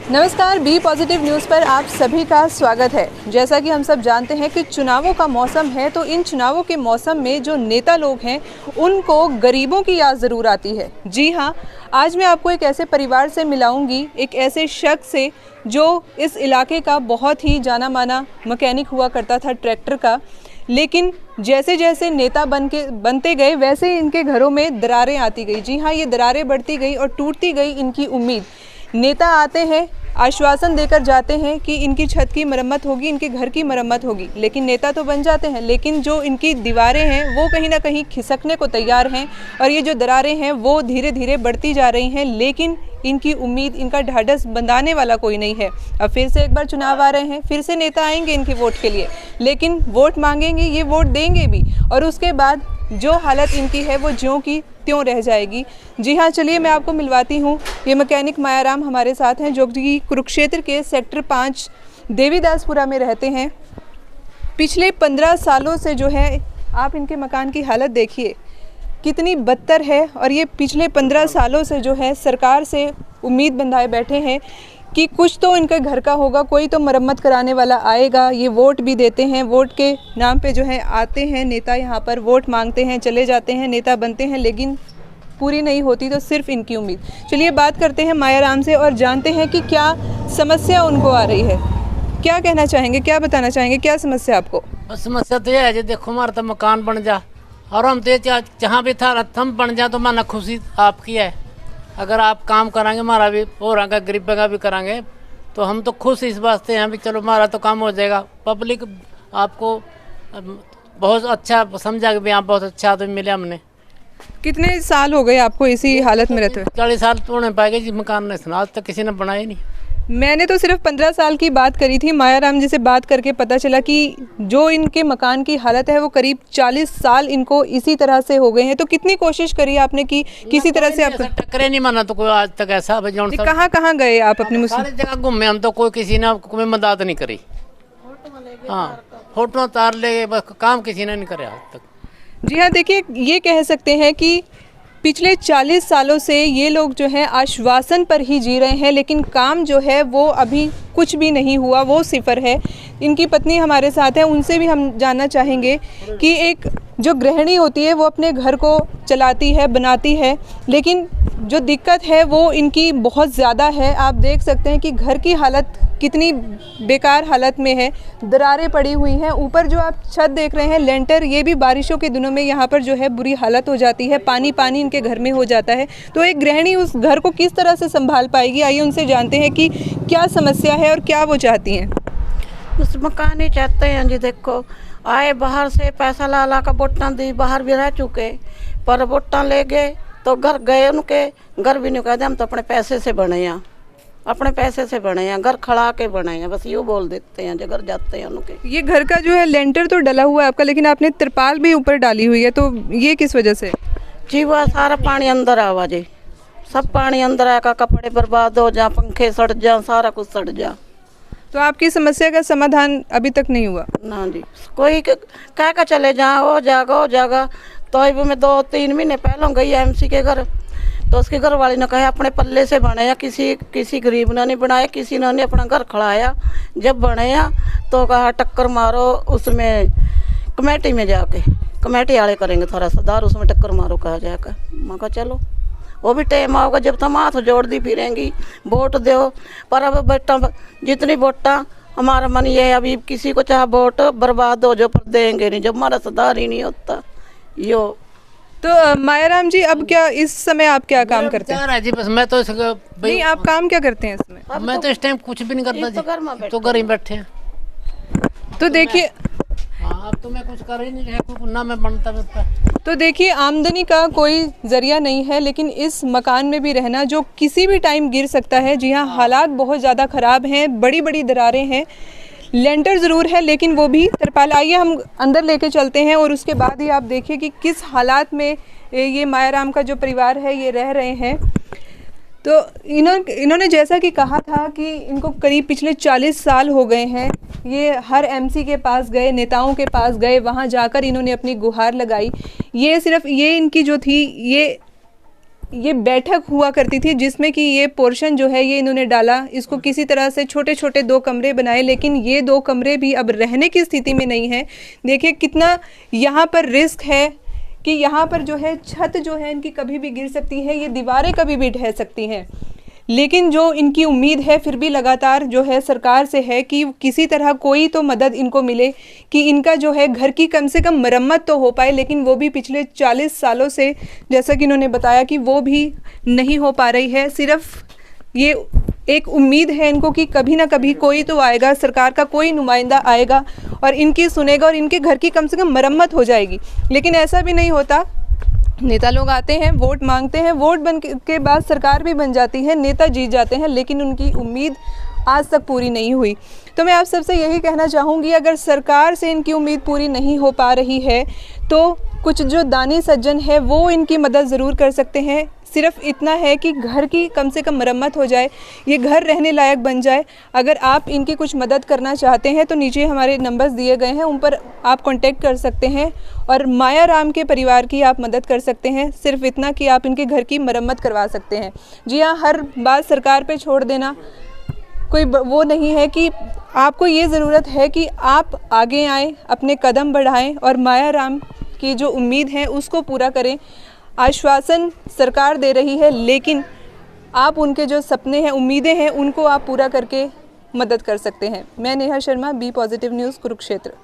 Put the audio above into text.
नमस्कार, B positive news पर आप सभी का स्वागत है। जैसा कि हम सब जानते हैं कि चुनावों का मौसम है, तो इन चुनावों के मौसम में जो नेता लोग हैं उनको गरीबों की याद ज़रूर आती है। जी हाँ, आज मैं आपको एक ऐसे परिवार से मिलाऊंगी, एक ऐसे शख्स से जो इस इलाके का बहुत ही जाना माना मैकेनिक हुआ करता था ट्रैक्टर का, लेकिन जैसे जैसे नेता बनते गए वैसे इनके घरों में दरारें आती गई। जी हाँ, ये दरारें बढ़ती गई और टूटती गई इनकी उम्मीद। नेता आते हैं, आश्वासन देकर जाते हैं कि इनकी छत की मरम्मत होगी, इनके घर की मरम्मत होगी, लेकिन नेता तो बन जाते हैं, लेकिन जो इनकी दीवारें हैं वो कहीं ना कहीं खिसकने को तैयार हैं और ये जो दरारें हैं वो धीरे धीरे बढ़ती जा रही हैं, लेकिन इनकी उम्मीद, इनका ढाढ़स बंधाने वाला कोई नहीं है। अब फिर से एक बार चुनाव आ रहे हैं, फिर से नेता आएंगे इनके वोट के लिए, लेकिन वोट मांगेंगे, ये वोट देंगे भी और उसके बाद जो हालत इनकी है वो ज्यों की त्यों रह जाएगी। जी हाँ, चलिए मैं आपको मिलवाती हूँ। ये मैकेनिक मायाराम हमारे साथ हैं जो कि कुरुक्षेत्र के सेक्टर 5 देवीदासपुरा में रहते हैं। पिछले 15 सालों से जो है, आप इनके मकान की हालत देखिए कितनी बदतर है और ये पिछले 15 सालों से जो है सरकार से उम्मीद बंधाए बैठे हैं कि कुछ तो इनके घर का होगा, कोई तो मरम्मत कराने वाला आएगा। ये वोट भी देते हैं, वोट के नाम पे जो है आते हैं नेता, यहाँ पर वोट मांगते हैं, चले जाते हैं, नेता बनते हैं, लेकिन पूरी नहीं होती तो सिर्फ इनकी उम्मीद। चलिए बात करते हैं मायाराम से और जानते हैं कि क्या समस्या उनको आ रही है। क्या कहना चाहेंगे, क्या बताना चाहेंगे, क्या समस्या आपको? समस्या तो ये है जी, देखो हमारा तो मकान बन जा और हम तो जहाँ भी था हम बन जा तो माना खुशी आपकी है। अगर आप काम कराएंगे हमारा भी हो रहा है, गरीब का भी कराएंगे तो हम तो खुश इस वास्ते हैं भी चलो हमारा तो काम हो जाएगा। पब्लिक आपको बहुत अच्छा समझा कि यहाँ बहुत अच्छा आदमी मिले हमने। कितने साल हो गए आपको इसी हालत में रहते हुए? 40 साल तो नहीं पाएंगे जी मकान ने, आज तक किसी ने बनाया नहीं। मैंने तो सिर्फ 15 साल की बात करी थी। मायाराम जी से बात करके पता चला कि जो इनके मकान की हालत है वो करीब 40 साल इनको इसी तरह से हो गए हैं। तो कितनी कोशिश करी आपने कि किसी तरह से आप टक्करे नहीं माना तो कोई आज तक ऐसा। कहाँ गए आप अपने सारी जगह घूमे हम तो, कोई किसी ने कोई मदद नहीं करी। हाँ, फोटो तार ले, बस काम किसी ने नहीं करे आज तक। जी हाँ, देखिए ये कह सकते हैं कि पिछले 40 सालों से ये लोग जो हैं आश्वासन पर ही जी रहे हैं, लेकिन काम जो है वो अभी कुछ भी नहीं हुआ, वो सिफर है। इनकी पत्नी हमारे साथ है, उनसे भी हम जानना चाहेंगे कि एक जो गृहिणी होती है वो अपने घर को चलाती है, बनाती है, लेकिन जो दिक्कत है वो इनकी बहुत ज़्यादा है। आप देख सकते हैं कि घर की हालत कितनी बेकार हालत में है, दरारें पड़ी हुई हैं। ऊपर जो आप छत देख रहे हैं लेंटर, ये भी बारिशों के दिनों में यहाँ पर जो है बुरी हालत हो जाती है, पानी पानी इनके घर में हो जाता है। तो एक गृहिणी उस घर को किस तरह से संभाल पाएगी? आइए उनसे जानते हैं कि क्या समस्या है और क्या वो चाहती हैं। उस मकान ही चाहते हैं जी। देखो आए बाहर से पैसा ला ला का वोटां दी, बाहर भी रह चुके पर वोटां ले गए तो घर गए, उनके घर भी नहीं कहते हम तो अपने पैसे से बने हैं, अपने पैसे से बने हैं, घर खड़ा के बने हैं, बस यूँ बोल देते हैं जब घर जाते हैं उनके। ये घर का जो है लेंटर तो डला हुआ है आपका, लेकिन आपने तिरपाल भी ऊपर डाली हुई है, तो ये किस वजह से? जी वह सारा पानी अंदर आवा जी, सब पानी अंदर आएगा, कपड़े बर्बाद हो जा, पंखे सड़ जा, सारा कुछ सड़ जा। तो आपकी समस्या का समाधान अभी तक नहीं हुआ? ना जी, कोई कह का चले जा, हो जाएगा। तो अभी मैं 2-3 महीने पहले गई एमसी के घर, तो उसके घर वाले ने कहा अपने पल्ले से बनाया, किसी गरीब ने नहीं बनाया, किसी ने नहीं अपना घर खड़ाया। जब बनाया तो कहा टक्कर मारो उसमें कमेटी में जाके, कमेटी वाले करेंगे थोड़ा सुधार, उसमें टक्कर मारो कहा जाएगा। मैं कहा चलो, वो भी टाइम आओगा जब तुम हाथ जोड़ दी फिरेंगी, वोट दो। पर अब बेटा जितनी वोटा हमारा मन ये है, अभी किसी को चाहे वोट बर्बाद हो जो पर देंगे नहीं, जब हमारा सुधार ही नहीं होता यो। तो मायाराम जी, अब क्या इस समय आप क्या काम करते हैं? जी बस मैं तो नहीं, आप काम क्या करते हैं इसमें? मैं तो इस टाइम कुछ भी नहीं करता जी, तो घर ही बैठे हैं। तो देखिए, हाँ, अब तो मैं कुछ कर ही नहीं रहा, ना मैं बनता बनता। तो देखिए आमदनी का कोई ज़रिया नहीं है, लेकिन इस मकान में भी रहना जो किसी भी टाइम गिर सकता है। जी हाँ, हालात बहुत ज़्यादा ख़राब हैं, बड़ी बड़ी दरारें हैं, लेंटर ज़रूर है लेकिन वो भी तिरपाल। आइए हम अंदर लेके चलते हैं और उसके बाद ही आप देखिए कि किस हालात में ये मायाराम का जो परिवार है ये रह रहे हैं। तो इन्होंने जैसा कि कहा था कि इनको करीब पिछले 40 साल हो गए हैं। ये हर एमसी के पास गए, नेताओं के पास गए, वहाँ जाकर इन्होंने अपनी गुहार लगाई। ये सिर्फ ये इनकी जो थी ये ये बैठक हुआ करती थी जिसमें कि ये पोर्शन जो है ये इन्होंने डाला, इसको किसी तरह से छोटे छोटे 2 कमरे बनाए, लेकिन ये 2 कमरे भी अब रहने की स्थिति में नहीं है। देखिए कितना यहाँ पर रिस्क है कि यहाँ पर जो है छत जो है इनकी कभी भी गिर सकती है, ये दीवारें कभी भी ढह सकती हैं। लेकिन जो इनकी उम्मीद है फिर भी लगातार जो है सरकार से है कि किसी तरह कोई तो मदद इनको मिले कि इनका जो है घर की कम से कम मरम्मत तो हो पाए, लेकिन वो भी पिछले 40 सालों से, जैसा कि इन्होंने बताया, कि वो भी नहीं हो पा रही है। सिर्फ ये एक उम्मीद है इनको कि कभी ना कभी कोई तो आएगा, सरकार का कोई नुमाइंदा आएगा और इनकी सुनेगा और इनके घर की कम से कम मरम्मत हो जाएगी। लेकिन ऐसा भी नहीं होता। नेता लोग आते हैं, वोट मांगते हैं, वोट बन के बाद सरकार भी बन जाती है, नेता जीत जाते हैं, लेकिन उनकी उम्मीद आज तक पूरी नहीं हुई। तो मैं आप सबसे यही कहना चाहूँगी, अगर सरकार से इनकी उम्मीद पूरी नहीं हो पा रही है तो कुछ जो दानी सज्जन है वो इनकी मदद ज़रूर कर सकते हैं। सिर्फ इतना है कि घर की कम से कम मरम्मत हो जाए, ये घर रहने लायक बन जाए। अगर आप इनकी कुछ मदद करना चाहते हैं तो नीचे हमारे नंबर्स दिए गए हैं, उन पर आप कांटेक्ट कर सकते हैं और माया राम के परिवार की आप मदद कर सकते हैं। सिर्फ इतना कि आप इनके घर की मरम्मत करवा सकते हैं। जी हाँ, हर बात सरकार पे छोड़ देना कोई वो नहीं है। कि आपको ये ज़रूरत है कि आप आगे आएँ, अपने कदम बढ़ाएँ और माया राम की जो उम्मीद है उसको पूरा करें। आश्वासन सरकार दे रही है, लेकिन आप उनके जो सपने हैं, उम्मीदें हैं, उनको आप पूरा करके मदद कर सकते हैं। मैं Neha Sharma, be positive news, Kurukshetra.